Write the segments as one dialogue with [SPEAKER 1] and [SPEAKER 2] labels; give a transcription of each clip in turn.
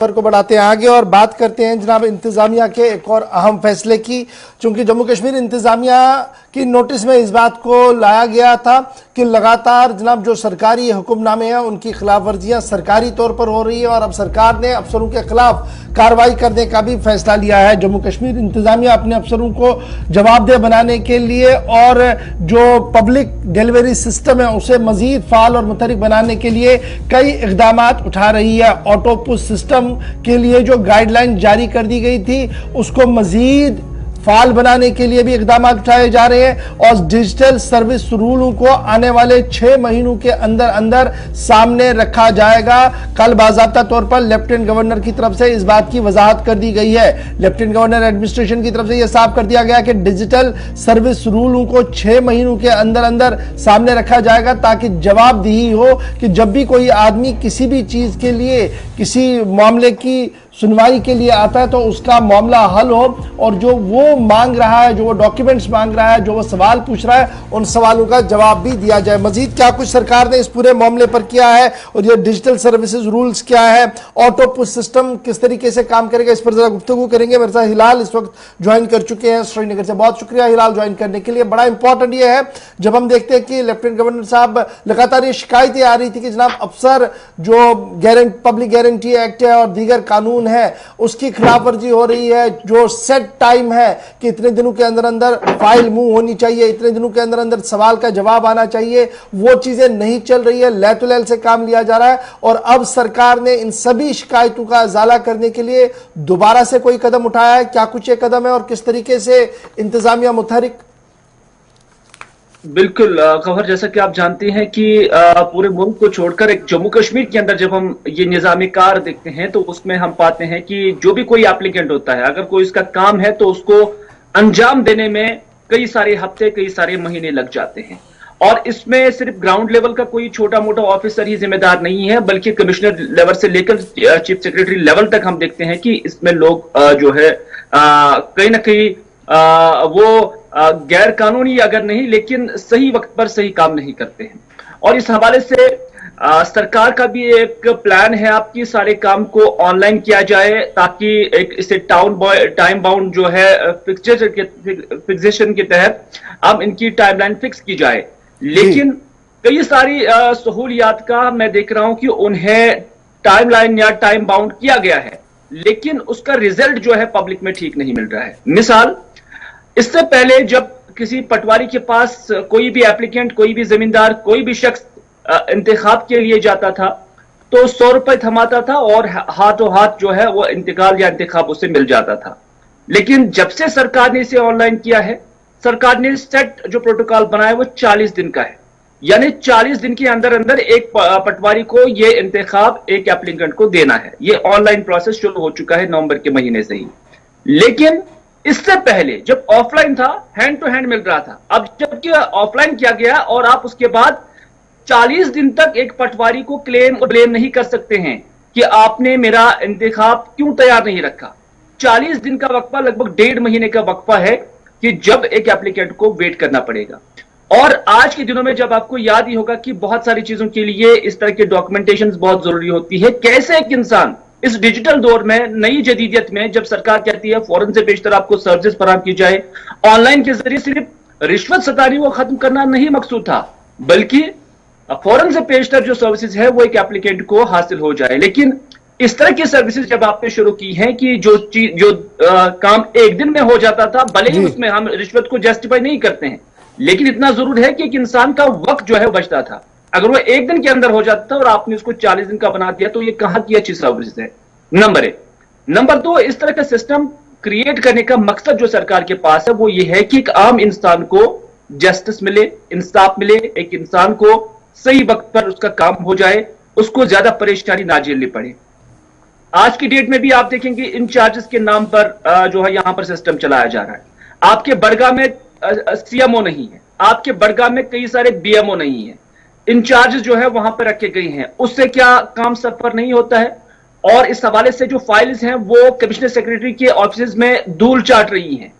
[SPEAKER 1] को बढ़ाते हैं आगे और बात करते हैं जनाब इंतजामिया के एक और अहम फैसले की। चूंकि जम्मू कश्मीर इंतजामिया की नोटिस में इस बात को लाया गया था कि लगातार जनाब जो सरकारी हुक्मनामे हैं उनकी खिलाफ वर्जियां सरकारी तौर पर हो रही है और अब सरकार ने अफसरों के खिलाफ कार्रवाई करने का भी फैसला लिया है। जम्मू कश्मीर इंतजामिया अपने अफसरों को जवाबदेह बनाने के लिए और जो पब्लिक डिलीवरी सिस्टम है उसे मजीद फाल और मुतहरिक बनाने के लिए कई इकदाम उठा रही है। ऑटो पुश सिस्टम के लिए जो गाइडलाइन जारी कर दी गई थी उसको मजीद फाल बनाने के लिए भी इकदाम उठाए जा रहे हैं और डिजिटल सर्विस रूलों को आने वाले 6 महीनों के अंदर अंदर सामने रखा जाएगा। कल बाज़ाब्ता तौर पर लेफ्टिनेंट गवर्नर की तरफ से इस बात की वजाहत कर दी गई है। लेफ्टिनेंट गवर्नर एडमिनिस्ट्रेशन की तरफ से यह साफ कर दिया गया कि डिजिटल सर्विस रूलों को 6 महीनों के अंदर अंदर सामने रखा जाएगा ताकि जवाबदेही हो कि जब भी कोई आदमी किसी भी चीज के लिए किसी मामले की सुनवाई के लिए आता है तो उसका मामला हल हो और जो वो मांग रहा है, जो वो डॉक्यूमेंट्स मांग रहा है, जो वो सवाल पूछ रहा है, उन सवालों का जवाब भी दिया जाए। मजीद क्या कुछ सरकार ने इस पूरे मामले पर किया है और ये डिजिटल सर्विसेज रूल्स क्या है, ऑटो पुश सिस्टम किस तरीके से काम करेगा, इस पर जरा गुफ्तगू करेंगे। मेरे साथ हिलाल इस वक्त ज्वाइन कर चुके हैं श्रीनगर से। बहुत शुक्रिया हिलाल ज्वाइन करने के लिए। बड़ा इंपॉर्टेंट ये है जब हम देखते हैं कि लेफ्टिनेंट गवर्नर साहब लगातार ये शिकायतें आ रही थी कि जनाब अफसर जो पब्लिक गारंटी एक्ट है और दीगर कानून है उसकी खिलाफ वर्जी हो रही है। जो सेट टाइम है कि इतने दिनों के अंदर अंदर फाइल मूव होनी चाहिए, इतने दिनों के अंदर अंदर सवाल का जवाब आना चाहिए, वो चीजें नहीं चल रही है। लैतुलैल से काम लिया जा रहा है और अब सरकार ने इन सभी शिकायतों का इजाला करने के लिए दोबारा से कोई कदम उठाया है। क्या कुछ ये कदम है और किस तरीके से इंतजामिया मुतहरिक?
[SPEAKER 2] बिल्कुल खबर, जैसा कि आप जानते हैं कि पूरे मुल्क को छोड़कर एक जम्मू कश्मीर के अंदर जब हम ये निज़ामी कार देखते हैं तो उसमें हम पाते हैं कि जो भी कोई एप्लीकेंट होता है, अगर कोई इसका काम है तो उसको अंजाम देने में कई सारे हफ्ते, कई सारे महीने लग जाते हैं। और इसमें सिर्फ ग्राउंड लेवल का कोई छोटा मोटा ऑफिसर ही जिम्मेदार नहीं है, बल्कि कमिश्नर लेवल से लेकर चीफ सेक्रेटरी लेवल तक हम देखते हैं कि इसमें लोग जो है कहीं ना कहीं वो गैर कानूनी अगर नहीं लेकिन सही वक्त पर सही काम नहीं करते हैं। और इस हवाले से सरकार का भी एक प्लान है आपकी सारे काम को ऑनलाइन किया जाए ताकि एक इसे टाइम बाउंड जो है फिक्सेशन के तहत अब इनकी टाइमलाइन फिक्स की जाए। लेकिन कई सारी सहूलियात का मैं देख रहा हूं कि उन्हें टाइमलाइन या टाइम बाउंड किया गया है लेकिन उसका रिजल्ट जो है पब्लिक में ठीक नहीं मिल रहा है। मिसाल, इससे पहले जब किसी पटवारी के पास कोई भी एप्लीकेंट, कोई भी जमींदार, कोई भी शख्स इंतखाब के लिए जाता था तो 100 रुपए थमाता था और हाथों हाथ जो है वो इंतकाल या इंतखाब उसे मिल जाता था। लेकिन जब से सरकार ने इसे ऑनलाइन किया है, सरकार ने सेट जो प्रोटोकॉल बनाया वो 40 दिन का है, यानी 40 दिन के अंदर अंदर एक पटवारी को ये इंतखाब एक एप्लीकेंट को देना है। ये ऑनलाइन प्रोसेस शुरू हो चुका है नवंबर के महीने से ही। लेकिन इससे पहले जब ऑफलाइन था, हैंड टू हैंड मिल रहा था। अब जबकि ऑफलाइन किया गया और आप उसके बाद 40 दिन तक एक पटवारी को क्लेम और ब्लेम नहीं कर सकते हैं कि आपने मेरा इंतखाब क्यों तैयार नहीं रखा। 40 दिन का वक्फा लगभग 1.5 महीने का वक्फा है कि जब एक एप्लीकेंट को वेट करना पड़ेगा। और आज के दिनों में जब आपको याद ही होगा कि बहुत सारी चीजों के लिए इस तरह के डॉक्यूमेंटेशन बहुत जरूरी होती है। कैसे एक इंसान इस डिजिटल दौर में, नई जदीदियत में, जब सरकार कहती है फौरन से पेशतर आपको सर्विस फराहम की जाए, ऑनलाइन के जरिए सिर्फ रिश्वत सतानी को खत्म करना नहीं मकसूद था, बल्कि फौरन से पेशतर जो सर्विसेज है वो एक एप्लीकेंट को हासिल हो जाए। लेकिन इस तरह की सर्विसेज जब आपने शुरू की हैं कि जो काम एक दिन में हो जाता था, भले ही उसमें हम रिश्वत को जस्टिफाई नहीं करते हैं, लेकिन इतना जरूर है कि एक इंसान का वक्त जो है बचता था। अगर वो एक दिन के अंदर हो जाता था और आपने उसको 40 दिन का बना दिया तो ये कहां की अच्छी सर्विस है। नंबर 1। नंबर 2, इस तरह का सिस्टम क्रिएट करने का मकसद जो सरकार के पास है वो ये है कि एक आम इंसान को जस्टिस मिले, इंसाफ मिले, एक इंसान को सही वक्त पर उसका काम हो जाए, उसको ज्यादा परेशानी ना झेलनी पड़े। आज की डेट में भी आप देखेंगे इन चार्जेस के नाम पर जो है यहां पर सिस्टम चलाया जा रहा है। आपके बड़गांव में सीएमओ नहीं है, आपके बड़गांव में कई सारे बीएमओ नहीं है, इंचार्जेस जो है वहां पर रखे गए हैं। उससे क्या काम सफर नहीं होता है? और इस हवाले से जो फाइल्स हैं वो कमिश्नर सेक्रेटरी के ऑफिस में धूल चाट रही हैं।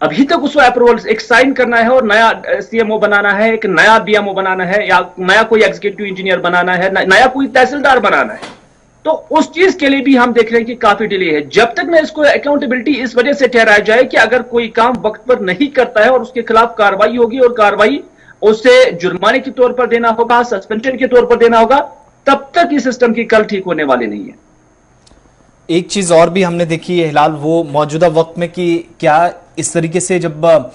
[SPEAKER 2] अभी तक उसको अप्रूवल एक साइन करना है और नया सीएमओ बनाना है, एक नया बीएमओ बनाना है, या नया कोई एग्जीक्यूटिव इंजीनियर बनाना है, नया कोई तहसीलदार बनाना है। तो उस चीज के लिए भी हम देख रहे हैं कि काफी डिले है। जब तक मैं इसको अकाउंटेबिलिटी इस वजह से ठहराया जाए कि अगर कोई काम वक्त पर नहीं करता है और उसके खिलाफ कार्रवाई होगी और कार्रवाई उसे जुर्माने के तौर पर देना होगा, सस्पेंशन के तौर पर देना होगा, तब तक इस सिस्टम की कल ठीक होने वाली नहीं है।
[SPEAKER 3] एक चीज और भी हमने देखी है हिलाल, वो मौजूदा वक्त में कि क्या इस तरीके से जब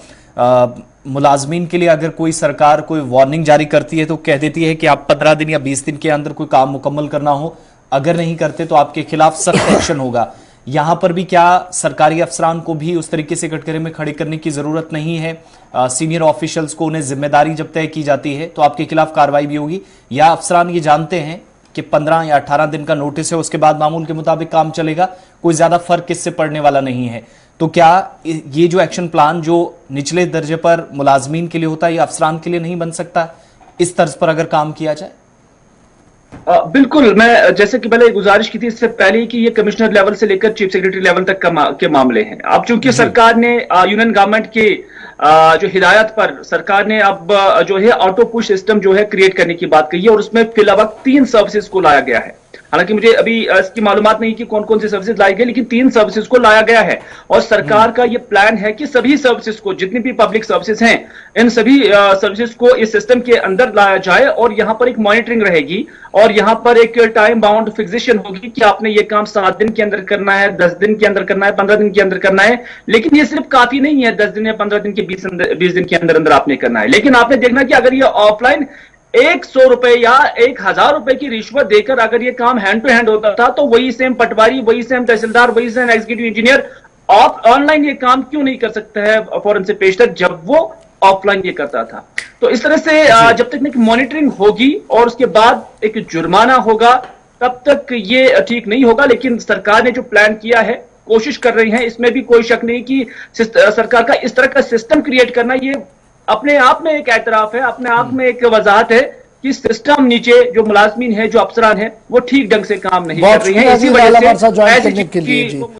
[SPEAKER 3] मुलाजमीन के लिए अगर कोई सरकार कोई वार्निंग जारी करती है तो कह देती है कि आप 15 दिन या 20 दिन के अंदर कोई काम मुकम्मल करना हो, अगर नहीं करते तो आपके खिलाफ सख्त एक्शन होगा। यहां पर भी क्या सरकारी अफसरान को भी उस तरीके से कटघरे में खड़े करने की जरूरत नहीं है? सीनियर ऑफिशियल्स को उन्हें जिम्मेदारी जब तय की जाती है तो आपके खिलाफ कार्रवाई भी होगी, या अफसरान ये जानते हैं कि 15 या 18 दिन का नोटिस है, उसके बाद मामूल के मुताबिक काम चलेगा, कोई ज्यादा फर्क इससे पड़ने वाला नहीं है? तो क्या ये जो एक्शन प्लान जो निचले दर्जे पर मुलाजमीन के लिए होता है, ये अफसरान के लिए नहीं बन सकता इस तर्ज पर अगर काम किया जाए?
[SPEAKER 2] बिल्कुल, मैं जैसे कि पहले गुजारिश की थी इससे पहले कि ये कमिश्नर लेवल से लेकर चीफ सेक्रेटरी लेवल तक के मामले हैं। अब चूंकि सरकार ने यूनियन गवर्नमेंट के जो हिदायत पर सरकार ने अब जो है ऑटो पुश सिस्टम जो है क्रिएट करने की बात कही है और उसमें फिलहाल 3 सर्विसेज को लाया गया है। हालांकि मुझे अभी इसकी मालूमात नहीं कि कौन कौन सी सर्विसेज लाई गई, लेकिन 3 सर्विसेज को लाया गया है और सरकार का ये प्लान है कि सभी सर्विसेज को, जितनी भी पब्लिक सर्विसेज हैं, इन सभी सर्विसेज को इस सिस्टम के अंदर लाया जाए और यहां पर एक मॉनिटरिंग रहेगी और यहां पर एक टाइम बाउंड फिक्सेशन होगी कि आपने ये काम 7 दिन के अंदर करना है, 10 दिन के अंदर करना है, 15 दिन के अंदर करना है। लेकिन ये सिर्फ काफी नहीं है 10 दिन या 15 दिन के 20 दिन के अंदर अंदर आपने करना है। लेकिन आपने देखना कि अगर ये ऑफलाइन 100 रुपए या 1000 रुपए की रिश्वत देकर अगर ये काम हैंड टू हैंड होता था, तो वही सेम पटवारी, वही सेम तहसीलदार, वही सेम एग्जीक्यूटिव इंजीनियर ऑनलाइन ये काम क्यों नहीं कर सकता है फौरन से पेशतर, जब वो ऑफलाइन ये करता था। तो इस तरह से जब तक मॉनिटरिंग होगी और उसके बाद एक जुर्माना होगा, तब तक ये ठीक नहीं होगा। लेकिन सरकार ने जो प्लान किया है, कोशिश कर रही है, इसमें भी कोई शक नहीं कि सरकार का इस तरह का सिस्टम क्रिएट करना ये अपने आप में एक एतराफ है, अपने आप में एक वजाहत है कि सिस्टम नीचे जो मुलाजमीन है, जो अफसरान है, वो ठीक ढंग से काम नहीं कर रही है। इसी वजह से